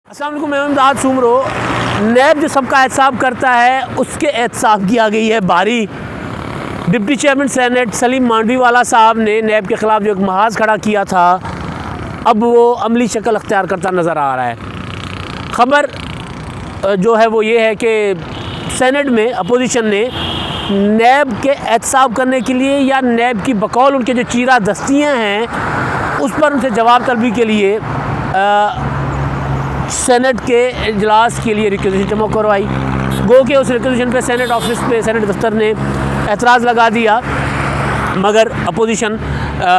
अस्सलाम वालेकुम, मैं इमदाद सुमरो। नैब जो सबका एहतसाब करता है उसके एहतसाब की आ गई है बारी। Deputy chairman senate Saleem Mandviwala साहब ने नैब के ख़िलाफ़ जो एक महाज खड़ा किया था, अब वो अमली शक्ल अख्तियार करता नज़र आ रहा है। ख़बर जो है वो ये है कि सेनेट में अपोजिशन ने नैब के एहतसाब करने के लिए या नैब की बकौल उनके जो चीरा दस्तियाँ हैं उस पर उनसे जवाब तलबी के लिए सेनेट के इजलास के लिए रिक्वेजिशन जमा करवाई। गो के उस रिक्वेजिशन पे सेनेट ऑफिस पे सेनेट दफ्तर ने एतराज़ लगा दिया, मगर अपोजिशन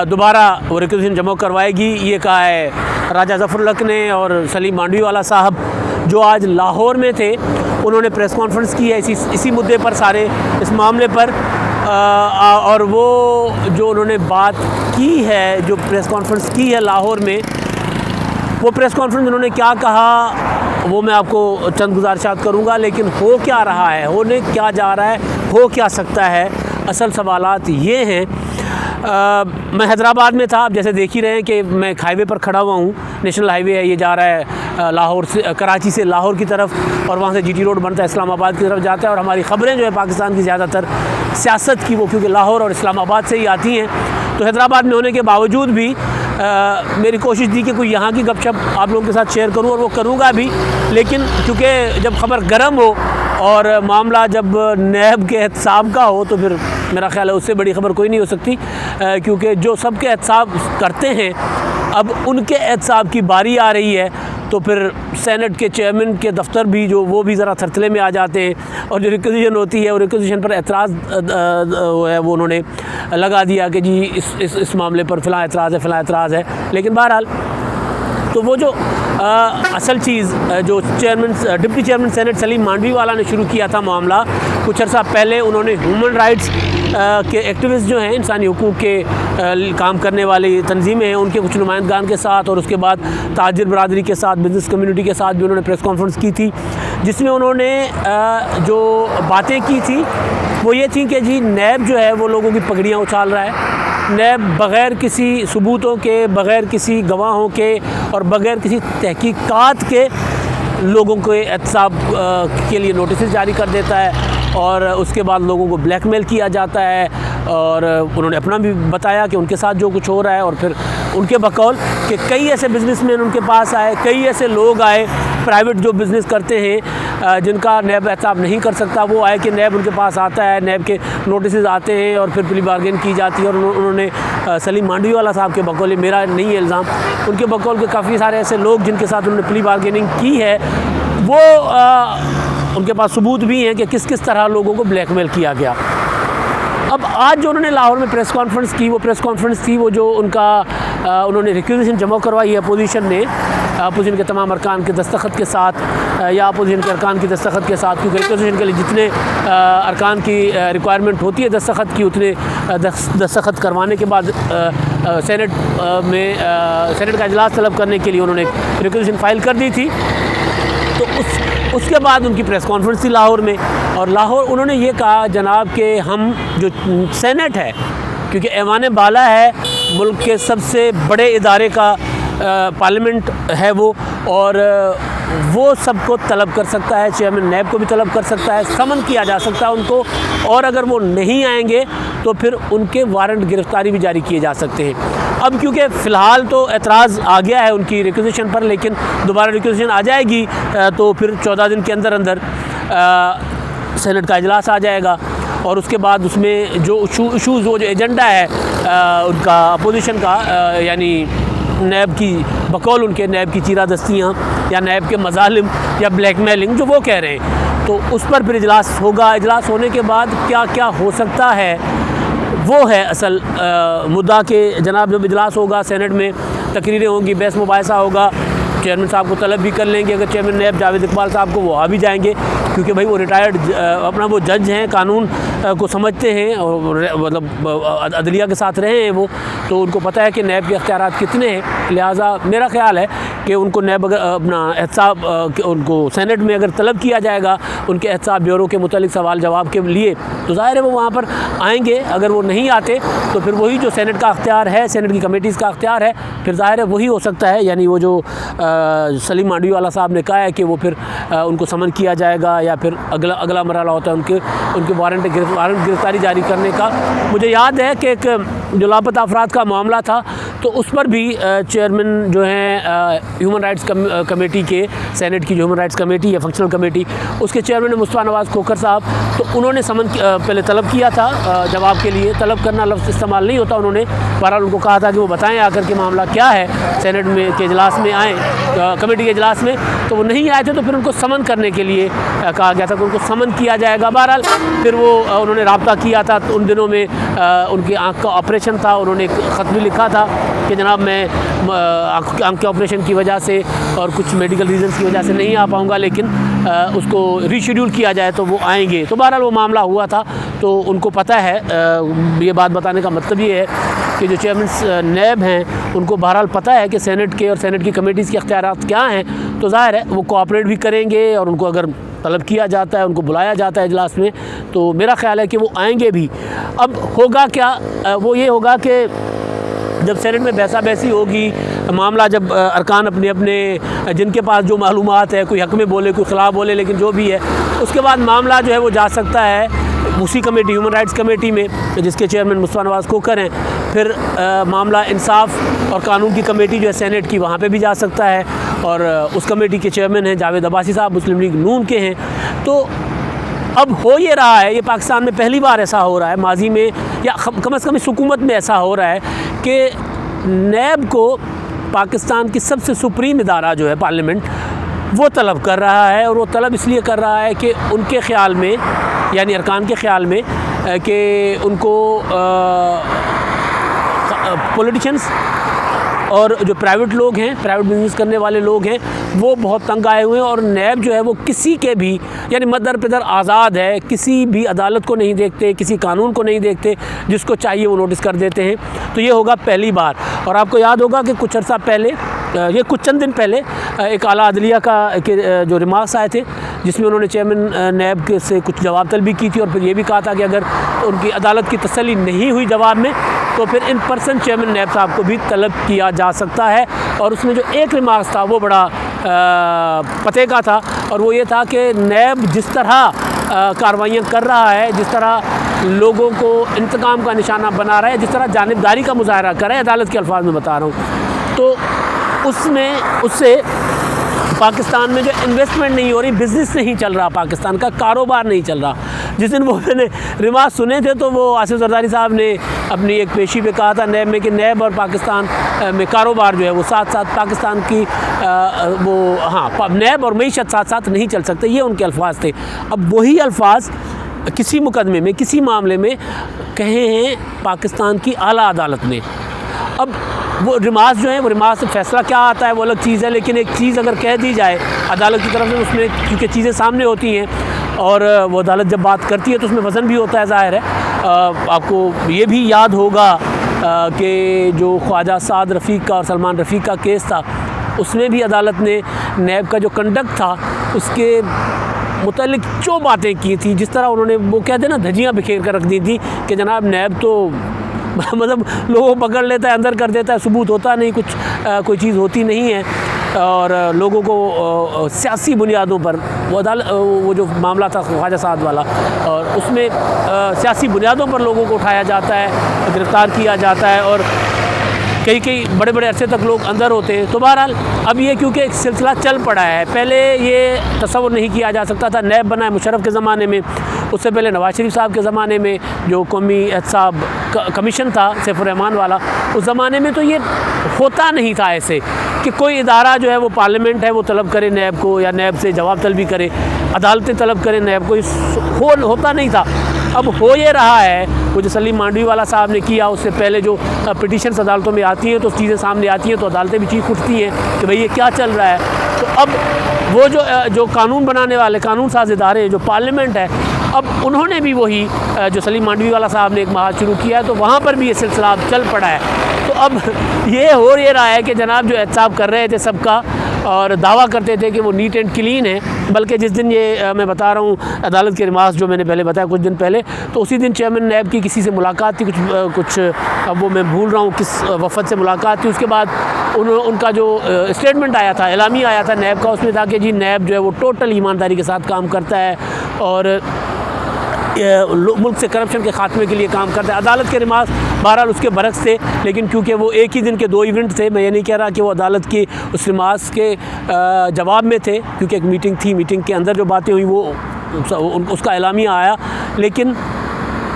दोबारा वो रिक्वेजिशन जमा करवाएगी, ये कहा है राजा ज़फ़र लक ने। और सलीम मांडवीवाला साहब जो आज लाहौर में थे, उन्होंने प्रेस कॉन्फ्रेंस की है इसी मुद्दे पर, सारे इस मामले पर। और वो जो उन्होंने बात की है, जो प्रेस कॉन्फ्रेंस की है लाहौर में, वो प्रेस कॉन्फ्रेंस उन्होंने क्या कहा वो मैं आपको चंद गुजारिशात करूँगा। लेकिन हो क्या रहा है, होने क्या जा रहा है, हो क्या सकता है, असल सवालात ये हैं। मैं हैदराबाद में था, आप जैसे देख ही रहे हैं कि मैं एक हाईवे पर खड़ा हुआ हूँ। नेशनल हाईवे है, ये जा रहा है लाहौर से, कराची से लाहौर की तरफ, और वहाँ से जीटी रोड बनता है इस्लामाबाद की तरफ जाता है। और हमारी ख़बरें जो है पाकिस्तान की ज़्यादातर सियासत की, वो क्योंकि लाहौर और इस्लामाबाद से ही आती हैं। तो हैदराबाद में होने के बावजूद भी मेरी कोशिश थी कि कोई यहाँ की गपशप आप लोगों के साथ शेयर करूँ, और वो करूँगा भी। लेकिन क्योंकि जब ख़बर गर्म हो और मामला जब नैब के एहतसाब का हो, तो फिर मेरा ख़्याल है उससे बड़ी ख़बर कोई नहीं हो सकती, क्योंकि जो सबके एहतसाब करते हैं अब उनके एहतसाब की बारी आ रही है। तो फिर सेनेट के चेयरमैन के दफ्तर भी जो वो भी ज़रा थरथले में आ जाते हैं, और जो रिक्वेजिशन होती है वो रिक्वेजिशन पर एतराज़ है वो उन्होंने लगा दिया कि जी इस मामले पर फ़लाँ एतराज़ है, फ़लाँ एतराज़ है। लेकिन बहरहाल तो वो जो असल चीज़ जो deputy chairman senate Saleem Mandviwala ने शुरू किया था मामला, कुछ अर्सा पहले उन्होंने ह्यूमन राइट्स के एक्टिविस्ट जो हैं, इंसानी हुकूक़ के काम करने वाली तंजीमें हैं, उनके कुछ नुमाइंदगान के साथ, और उसके बाद ताजिर बरादरी के साथ, बिज़नेस कम्युनिटी के साथ भी उन्होंने प्रेस कॉन्फ्रेंस की थी, जिसमें उन्होंने जो बातें की थी वो ये थी कि जी नैब जो है वो लोगों की पगड़ियाँ उछाल रहा है। नैब बग़ैर किसी सबूतों के, बग़ैर किसी गवाहों के और बग़ैर किसी तहकीकात के लोगों के एहतसाब के लिए नोटिस जारी कर देता है, और उसके बाद लोगों को ब्लैकमेल किया जाता है। और उन्होंने अपना भी बताया कि उनके साथ जो कुछ हो रहा है, और फिर उनके बकौल कि कई ऐसे बिजनेसमैन उनके पास आए, कई ऐसे लोग आए प्राइवेट जो बिज़नेस करते हैं जिनका नैब एहतसाब नहीं कर सकता, वो आए कि नैब उनके पास आता है, नैब के नोटिस आते हैं और फिर प्ली बार्गेन की जाती है। और उन्होंने सलीम मांडवीवाला साहब के बकौल, मेरा नहीं है इल्ज़ाम, उनके बकौल के काफ़ी सारे ऐसे लोग जिनके साथ उन्होंने प्ली बार्गेनिंग की है, वो उनके पास सबूत भी हैं कि किस किस तरह लोगों को ब्लैकमेल किया गया। अब आज जो उन्होंने लाहौर में प्रेस कॉन्फ्रेंस की, वो प्रेस कॉन्फ्रेंस थी वो जो उन्होंने रिक्वेजिशन जमा करवाई है अपोजिशन ने, अपोजिशन के तमाम अरकान के दस्तखत के साथ, या अपोजिशन के अरकान की दस्तखत के साथ, क्योंकि रिक्वेजिशन के लिए जितने अरकान की रिक्वायरमेंट होती है दस्तखत की, उतने दस्तखत करवाने के बाद सेनेट का इजलास तलब करने के लिए उन्होंने रिक्वेजिशन फ़ाइल कर दी थी। तो उसके बाद उनकी प्रेस कॉन्फ्रेंस थी लाहौर में, और लाहौर उन्होंने ये कहा जनाब कि हम जो सेनेट है, क्योंकि ऐवान बाला है, मुल्क के सबसे बड़े इदारे का पार्लियामेंट है वो, और वो सबको तलब कर सकता है, चेयरमैन नैब को भी तलब कर सकता है, समन किया जा सकता है उनको, और अगर वो नहीं आएंगे तो फिर उनके वारंट गिरफ्तारी भी जारी किए जा सकते हैं। अब क्योंकि फ़िलहाल तो एतराज़ आ गया है उनकी रिक्वेजिशन पर, लेकिन दोबारा रिक्वेजिशन आ जाएगी तो फिर 14 दिन के अंदर अंदर सेनेट का इजलास आ जाएगा, और उसके बाद उसमें जो इशूज़, वो जो एजेंडा है उनका अपोजिशन का, यानी नैब की बकौल उनके नैब की चीरा दस्तियाँ या नैब के मज़ालिम या ब्लैकमेलिंग जो वो कह रहे हैं, तो उस पर फिर इजलास होगा। इजलास होने के बाद क्या क्या हो सकता है वो है असल मुद्दा के जनाब। जब इजलास होगा, सेनेट में तकरीरें होंगी, बहस मुबाहिसा होगा, चेयरमैन साहब को तलब भी कर लेंगे, अगर चेयरमैन नैब जावेद इकबाल साहब को, वो आ भी जाएंगे, क्योंकि भाई वो रिटायर्ड अपना वो जज हैं, कानून को समझते हैं, और मतलब अदलिया के साथ रहे हैं वो, तो उनको पता है कि नैब के अख्तियारात कितने हैं। लिहाजा मेरा ख्याल है कि उनको नैब अगर अपना एहतसाब उनको सेनेट में अगर तलब किया जाएगा उनके एहतसाब ब्यूरो के मुतालिक सवाल जवाब के लिए, तो ज़ाहिर है वो वहाँ पर आएंगे। अगर वो नहीं आते तो फिर वही जो सेनेट का अख्तियार है, सेनेट की कमेटीज़ का अख्तियार है, फिर ज़ाहिर है वही हो सकता है, यानी वो जो सलीम मांडवीवाला साहब ने कहा है कि वो फिर उनको समन किया जाएगा या फिर अगला मरहला होता है उनके वारंट गिरफ्तारी जारी करने का। मुझे याद है कि एक जो लापता अफराद का मामला था तो उस पर भी चेयरमैन जो हैं ह्यूमन राइट्स कमेटी के, सेनेट की जो ह्यूमन राइट्स कमेटी या फंक्शनल कमेटी, उसके चेयरमैन मुस्तफ़ा नवाज़ खोखर साहब, तो उन्होंने समन पहले तलब किया था जवाब के लिए। तलब करना लफ्ज़ इस्तेमाल नहीं होता, उन्होंने बहरहाल उनको कहा था कि वो बताएं आकर के मामला क्या है, सेनेट में के इजलास में आएँ, कमेटी के इजलास में। तो वो नहीं आए थे तो फिर उनको समन करने के लिए कहा गया था कि उनको समन किया जाएगा। बहरहाल फिर वो उन्होंने रब्ता किया था। तो उन दिनों में उनकी आँख का ऑपरेशन था, उन्होंने एक ख़त भी लिखा था कि जनाब मैं आँख के ऑपरेशन की वजह से और कुछ मेडिकल रीज़न्स की वजह से नहीं आ पाऊँगा, लेकिन उसको रीशेड्यूल किया जाए तो वो आएंगे। तो बहरहाल वो मामला हुआ था, तो उनको पता है। ये बात बताने का मतलब ये है कि जो चेयरमैन नैब हैं उनको बहरहाल पता है कि सेनेट के और सेनेट की कमेटीज़ के अख्तियारात क्या हैं। तो ज़ाहिर है वो कोऑपरेट भी करेंगे और उनको अगर तलब किया जाता है, उनको बुलाया जाता है इजलास में, तो मेरा ख़्याल है कि वो आएंगे भी। अब होगा क्या, वो ये होगा कि जब सेनेट में बहसा बहसी होगी, मामला जब अरकान अपने अपने जिनके पास जो मालूमात है, कोई हक़ में बोले कोई ख़िलाफ़ बोले, लेकिन जो भी है उसके बाद मामला जो है वो जा सकता है उसी कमेटी, ह्यूमन राइट्स कमेटी में, जिसके चेयरमैन मुस्तफ़ा नवाज़ खोखर हैं। फिर मामला इंसाफ और कानून की कमेटी जो है सेनेट की, वहाँ पे भी जा सकता है और उस कमेटी के चेयरमैन हैं जावेद अब्बासी साहब, मुस्लिम लीग नून के हैं। तो अब हो ये रहा है, ये पाकिस्तान में पहली बार ऐसा हो रहा है, माजी में या कम से कम इस हुकूमत में ऐसा हो रहा है कि नैब को पाकिस्तान की सबसे सुप्रीम इदारा जो है पार्लियामेंट, वो तलब कर रहा है। और वो तलब इसलिए कर रहा है कि उनके ख़्याल में, यानी अरकान के ख़्याल में, कि उनको पॉलिटिशियंस और जो प्राइवेट लोग हैं, प्राइवेट बिजनेस करने वाले लोग हैं, वो बहुत तंग आए हुए हैं। और नैब जो है वो किसी के भी, यानी मदर पिदर आज़ाद है, किसी भी अदालत को नहीं देखते, किसी कानून को नहीं देखते, जिसको चाहिए वो नोटिस कर देते हैं। तो ये होगा पहली बार। और आपको याद होगा कि कुछ अर्सा पहले, ये कुछ चंद दिन पहले, एक आला अदलिया के जो रिमार्क्स आए थे, जिसमें उन्होंने चेयरमैन नैब के से कुछ जवाब तलबी की थी और फिर ये भी कहा था कि अगर उनकी अदालत की तसल्ली नहीं हुई जवाब में, तो फिर इन पर्सन चेयरमैन नैब साहब को भी तलब किया जा सकता है। और उसमें जो एक रिमार्क्स था वो बड़ा पते का था, और वो ये था कि नैब जिस तरह कार्रवाइयाँ कर रहा है, जिस तरह लोगों को इंतकाम का निशाना बना रहा है, जिस तरह जानिबदारी का मुजाहरा कर रहा है, अदालत के अल्फाज में बता रहा हूँ, तो उससे पाकिस्तान में जो इन्वेस्टमेंट नहीं हो रही, बिज़नेस नहीं चल रहा, पाकिस्तान का कारोबार नहीं चल रहा। जिस दिन वो मैंने रिमार्क सुने थे तो वो आसिफ जरदारी साहब ने अपनी एक पेशी पे कहा था नैब में कि नैब और पाकिस्तान में कारोबार जो है वो साथ साथ, पाकिस्तान की नैब और मईशत साथ साथ नहीं चल सकते, ये उनके अल्फाज थे। अब वही अल्फाज किसी मुकदमे में, किसी मामले में कहे हैं पाकिस्तान की आला अदालत ने। अब वो रिमार्क जो है, वो रिमार्क से फ़ैसला क्या आता है वो अलग चीज़ है, लेकिन एक चीज़ अगर कह दी जाए अदालत की तरफ से, उसमें क्योंकि चीज़ें सामने होती हैं और वो अदालत जब बात करती है तो उसमें वज़न भी होता है, ज़ाहिर है। आपको ये भी याद होगा कि जो ख्वाजा साद रफ़ीक का और सलमान रफ़ीक का केस था, उसमें भी अदालत ने नैब का जो कंडक्ट था उसके मुतल्लिक जो बातें की थी, जिस तरह उन्होंने वो कहते हैं ना धज्जियाँ बिखेर कर रख दी थी कि जनाब नैब तो मतलब लोगों को पकड़ लेता है, अंदर कर देता है, सबूत होता नहीं, कुछ कोई चीज़ होती नहीं है, और लोगों को सियासी बुनियादों पर वो जो मामला था ख्वाजा साद वाला, और उसमें सियासी बुनियादों पर लोगों को उठाया जाता है, गिरफ़्तार किया जाता है और कई बड़े बड़े अरसे तक लोग अंदर होते हैं। तो बहरहाल अब ये क्योंकि एक सिलसिला चल पड़ा है, पहले ये तस्वुर नहीं किया जा सकता था, नैब बना है मुशर्रफ के ज़माने में, उससे पहले नवाज शरीफ साहब के ज़माने में जो कौमी एहतसाब कमीशन था सैफुर रहमान वाला, उस ज़माने में तो ये होता नहीं था ऐसे कि कोई इदारा जो है वो पार्लियामेंट है वो तलब करे नैब को, या नैब से जवाब तलबी करे, अदालतें तलब करें नैब को, होता नहीं था। अब हो ये रहा है, वो जो सलीम मांडवीवाला साहब ने किया, उससे पहले जो पिटीशंस अदालतों में आती हैं तो चीज़ें सामने आती हैं तो अदालतें भी चीख उठती हैं कि भाई ये क्या चल रहा है। तो अब वो जो कानून बनाने वाले, कानून साज इदारे जो पार्लियामेंट है, अब उन्होंने भी वही जो सलीम मांडवीवाला साहब ने एक महाज शुरू किया है, तो वहाँ पर भी ये सिलसिला चल पड़ा है। तो अब ये हो ये रहा है कि जनाब जो एहतसाब कर रहे थे सबका और दावा करते थे कि वो नीट एंड क्लीन है, बल्कि जिस दिन ये मैं बता रहा हूँ अदालत के रिमार्क्स जो मैंने पहले बताया कुछ दिन पहले, तो उसी दिन चेयरमैन नैब की किसी से मुलाकात थी, कुछ अब वो मैं भूल रहा हूँ किस वफद से मुलाकात थी, उसके बाद उनका जो स्टेटमेंट आया था, एलामी आया था नैब का, उसमें था कि जी नैब जो है वो टोटल ईमानदारी के साथ काम करता है और मुल्क से करप्शन के ख़ात्मे के लिए काम करता है। अदालत के रिमार्क बहरहाल उसके बरक्स थे, लेकिन क्योंकि वो एक ही दिन के 2 इवेंट थे, मैं ये नहीं कह रहा कि वो अदालत की उस रिमार्क के जवाब में थे, क्योंकि एक मीटिंग थी, मीटिंग के अंदर जो बातें हुई वो उसका एलामिया आया। लेकिन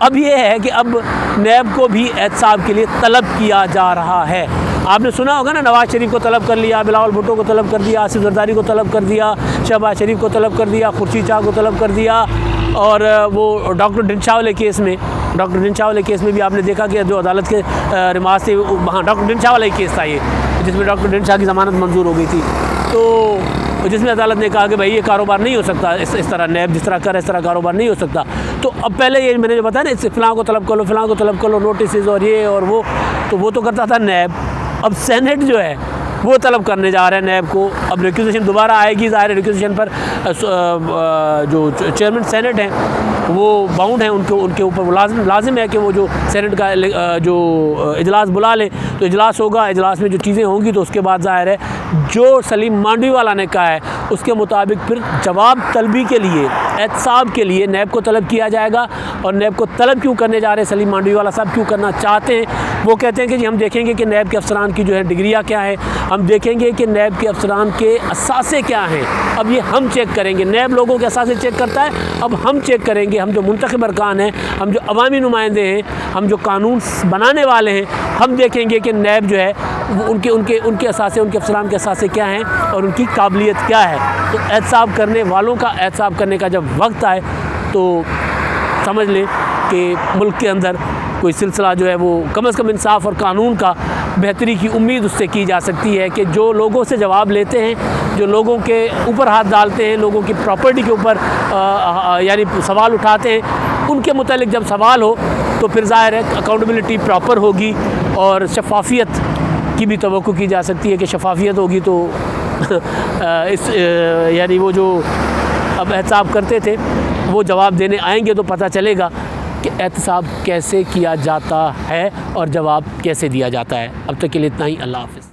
अब ये है कि अब नैब को भी एहतसाब के लिए तलब किया जा रहा है। आपने सुना होगा ना, नवाज़ शरीफ को तलब कर लिया, बिलावल भुट्टो को तलब कर दिया, आसिफ जरदारी को तलब कर दिया, शहबाज शरीफ को तलब कर दिया, खुर्शीद शाह को तलब कर दिया। और वो डॉक्टर ढिंचाँ वाले केस में भी आपने देखा कि जो अदालत के रिमार्क थे, हाँ डॉक्टर ढिंचाँ वाला ही केस था ये, जिसमें डॉक्टर ढिंचाँ की ज़मानत मंजूर हो गई थी, तो जिसमें अदालत ने कहा कि भाई ये कारोबार नहीं हो सकता, इस तरह नैब जिस तरह कर इस तरह कारोबार नहीं हो सकता। तो अब पहले ये मैंने जो बताया ना, इससे फ़लाँ को तलब कर लो, फ़लाँ को तलब कर लो, नोटिस और ये और वो, तो वो तो करता था नैब। अब सेनेट जो है वो तलब करने जा रहे हैं नैब को। अब रिक्वेजिशन दोबारा आएगी, ज़ाहिर है रिक्वेजिशन पर जो चेयरमैन सेनेट हैं वो बाउंड हैं, उनके ऊपर लाजिम है कि वो जो सेनेट का जो इजलास बुला ले, तो इजलास होगा, इजलास में जो चीज़ें होंगी तो उसके बाद ज़ाहिर है जो सलीम मांडवी वाला ने कहा है उसके मुताबिक फिर जवाब तलबी के लिए, एहतसाब के लिए नैब को तलब किया जाएगा। और नैब को तलब क्यों करने जा रहे हैं सलीम मांडवी वाला साहब, क्यों करना चाहते हैं? वो कहते हैं कि जी हम देखेंगे कि नैब के अफसरान की जो है डिग्रियाँ क्या है, हम देखेंगे कि नैब के अफसरान के असासे क्या हैं, अब ये हम चेक करेंगे। नैब लोगों के असासे चेक करता है, अब हम चेक करेंगे, हम जो मुंतखब अरकान हैं, हम जो अवामी नुमाइंदे हैं, हम जो कानून बनाने वाले हैं, हम देखेंगे कि नैब जो है उनके असासे, उनके अफसरान के असासे क्या हैं और उनकी काबिलियत क्या है। तो एहतसाब करने वालों का एहतसाब करने का जब वक्त आए तो समझ लें कि मुल्क के अंदर कोई सिलसिला जो है वो कम से कम इंसाफ और कानून का बेहतरी की उम्मीद उससे की जा सकती है कि जो लोगों से जवाब लेते हैं, जो लोगों के ऊपर हाथ डालते हैं, लोगों की प्रॉपर्टी के ऊपर यानी सवाल उठाते हैं, उनके मुतालिक जब सवाल हो तो फिर ज़ाहिर है अकाउंटेबिलिटी प्रॉपर होगी और शफाफियत की भी तवक्को की जा सकती है कि शफाफियत होगी तो यानी वो जो अब एहतसाब करते थे वो जवाब देने आएंगे तो पता चलेगा कि एहतसाब कैसे किया जाता है और जवाब कैसे दिया जाता है। अब तक के लिए इतना ही। अल्लाह हाफ़िज़।